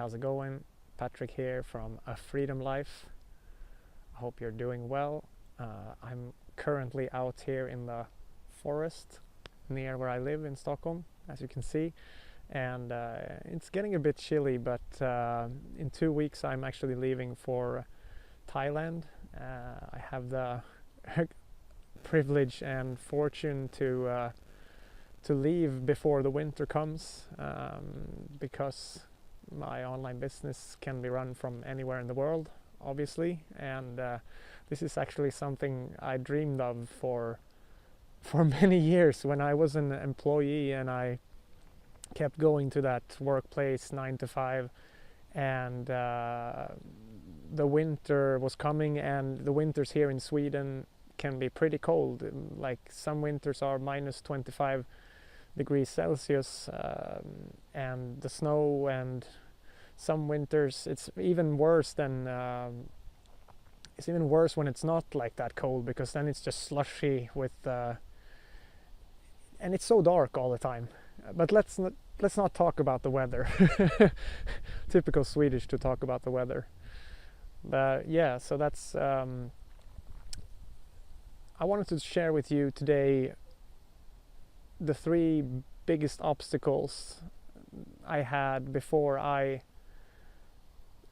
how's it going? Patrick here from A Freedom Life. I hope you're doing well. I'm currently out here in the forest near where I live in Stockholm, as you can see, and it's getting a bit chilly, but in 2 weeks I'm actually leaving for Thailand. I have the privilege and fortune to leave before the winter comes, because my online business can be run from anywhere in the world, obviously, and this is actually something I dreamed of for many years when I was an employee and I kept going to that workplace 9 to 5, and the winter was coming, and the winters here in Sweden can be pretty cold. Like some winters are minus 25 degrees Celsius, and the snow, and some winters it's even worse than it's even worse when it's not like that cold, because then it's just slushy with and it's so dark all the time. But let's not talk about the weather. Typical Swedish to talk about the weather. But yeah, so that's I wanted to share with you today the 3 biggest obstacles I had before I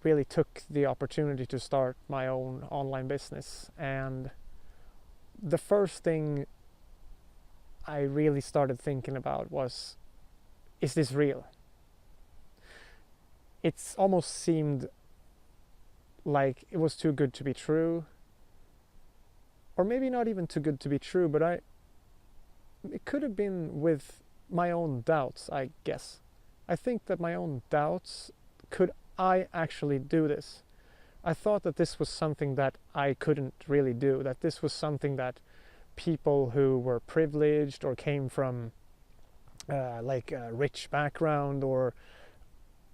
really took the opportunity to start my own online business. And the first thing I really started thinking about was, is this real? It's almost seemed like it was too good to be true, or maybe not even too good to be true, but it could have been with my own doubts, I guess. I think that my own doubts, could I actually do this? I thought that this was something that I couldn't really do, that this was something that people who were privileged or came from like a rich background, or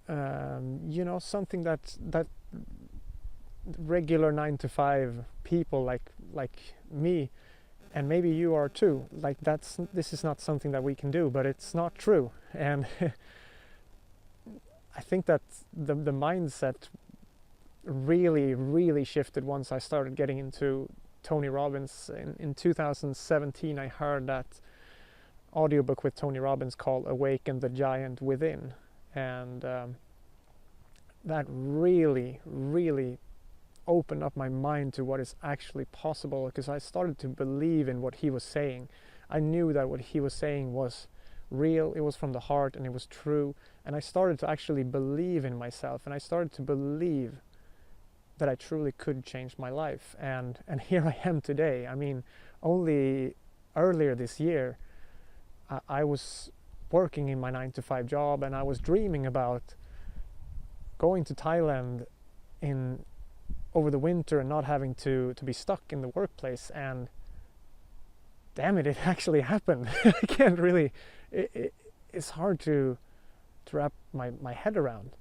something that regular 9 to 5 people like me, and maybe you are too, like this is not something that we can do. But it's not true. And I think that the mindset really shifted once I started getting into Tony Robbins. In 2017 I heard that audiobook with Tony Robbins called Awaken the Giant Within, and that really opened up my mind to what is actually possible, because I started to believe in what he was saying. I knew that what he was saying was real, it was from the heart, and it was true. And I started to actually believe in myself, and I started to believe that I truly could change my life. And here I am today. I mean, only earlier this year I was working in my 9 to 5 job, and I was dreaming about going to Thailand over the winter and not having to be stuck in the workplace. And damn it actually happened. I can't really, it's hard to wrap my head around.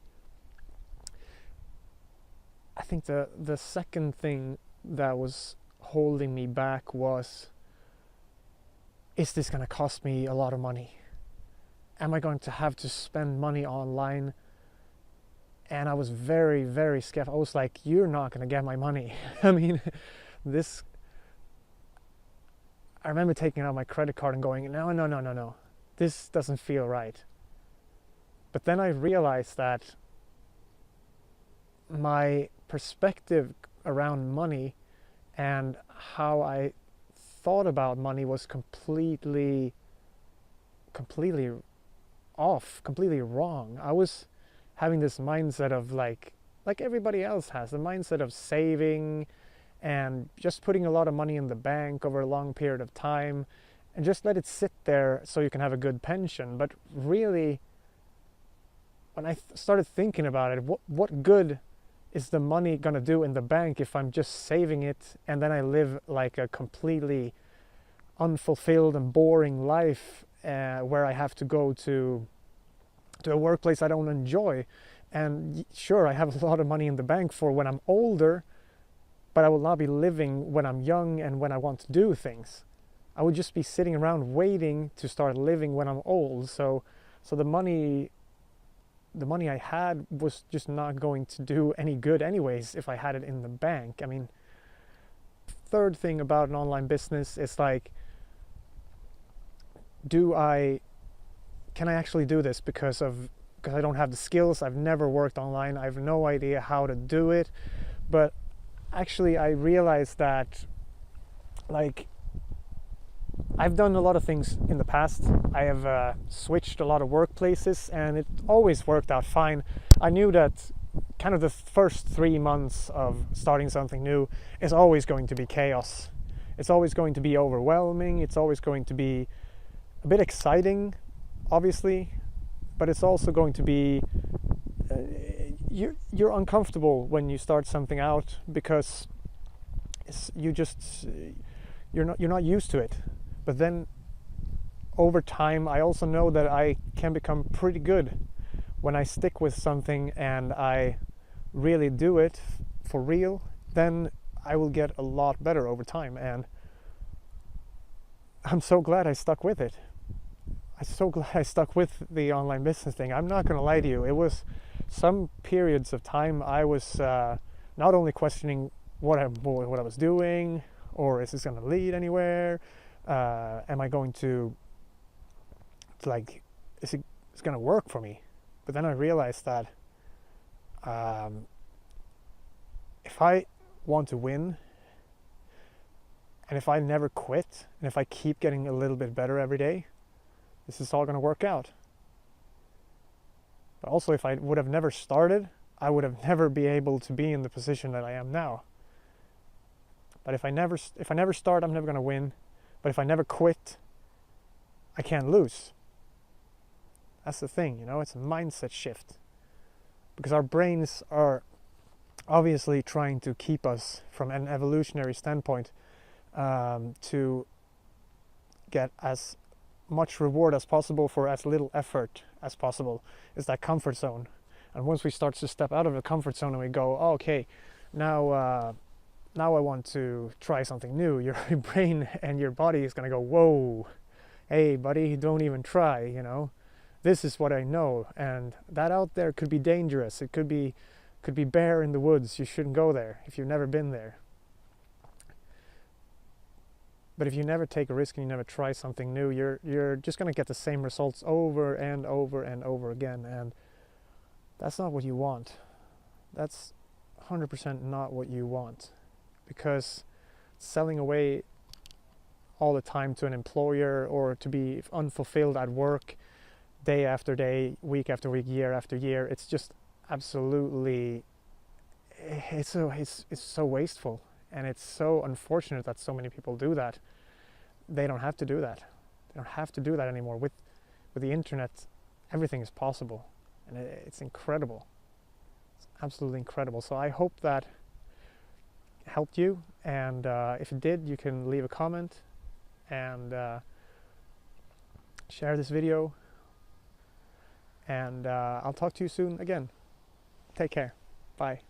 I think the second thing that was holding me back was, is this going to cost me a lot of money? Am I going to have to spend money online? And I was very skeptical. I was like, you're not going to get my money. I mean, I remember taking out my credit card and going, no, this doesn't feel right. But then I realized that my perspective around money and how I thought about money was completely off, completely wrong. I was having this mindset of like everybody else has, the mindset of saving and just putting a lot of money in the bank over a long period of time and just let it sit there so you can have a good pension. But really, when I started thinking about it, what good is the money going to do in the bank if I'm just saving it and then I live like a completely unfulfilled and boring life, where I have to go to a workplace I don't enjoy? And sure, I have a lot of money in the bank for when I'm older, but I will not be living when I'm young and when I want to do things. I would just be sitting around waiting to start living when I'm old. So the money the money I had was just not going to do any good anyways if I had it in the bank. I mean, third thing about an online business is like, can I actually do this because I don't have the skills. I've never worked online. I have no idea how to do it. But actually I realized that, like, I've done a lot of things in the past. I have switched a lot of workplaces, and it always worked out fine. I knew that kind of the first 3 months of starting something new is always going to be chaos. It's always going to be overwhelming. It's always going to be a bit exciting, obviously, but it's also going to be you're uncomfortable when you start something out because you're not used to it. But then over time, I also know that I can become pretty good when I stick with something and I really do it for real. Then I will get a lot better over time, and I'm so glad I stuck with it. I'm so glad I stuck with the online business thing. I'm not gonna lie to you, it was some periods of time I was not only questioning what I was doing, or is this gonna lead anywhere? Am I going to like, is it gonna work for me? But then I realized that if I want to win, and if I never quit, and if I keep getting a little bit better every day, this is all going to work out. But also, if I would have never started, I would have never been able to be in the position that I am now. But if I never start, I'm never going to win. But if I never quit, I can't lose. That's the thing, you know, it's a mindset shift. Because our brains are obviously trying to keep us, from an evolutionary standpoint, to get as much reward as possible for as little effort as possible. Is that comfort zone. And once we start to step out of the comfort zone and we go, oh, okay, now I want to try something new, your brain and your body is going to go, whoa, hey buddy, don't even try, you know. This is what I know, and that out there could be dangerous. It could be bear in the woods. You shouldn't go there if you've never been there. But if you never take a risk and you never try something new, you're just going to get the same results over and over and over again, and that's not what you want. That's 100% not what you want, because selling away all the time to an employer, or to be unfulfilled at work day after day, week after week, year after year, it's just absolutely, it's so wasteful. And it's so unfortunate that so many people do that. They don't have to do that. They don't have to do that anymore. With the internet, everything is possible, and it's incredible. It's absolutely incredible. So I hope that helped you, and if it did, you can leave a comment and share this video, and I'll talk to you soon again. Take care. Bye.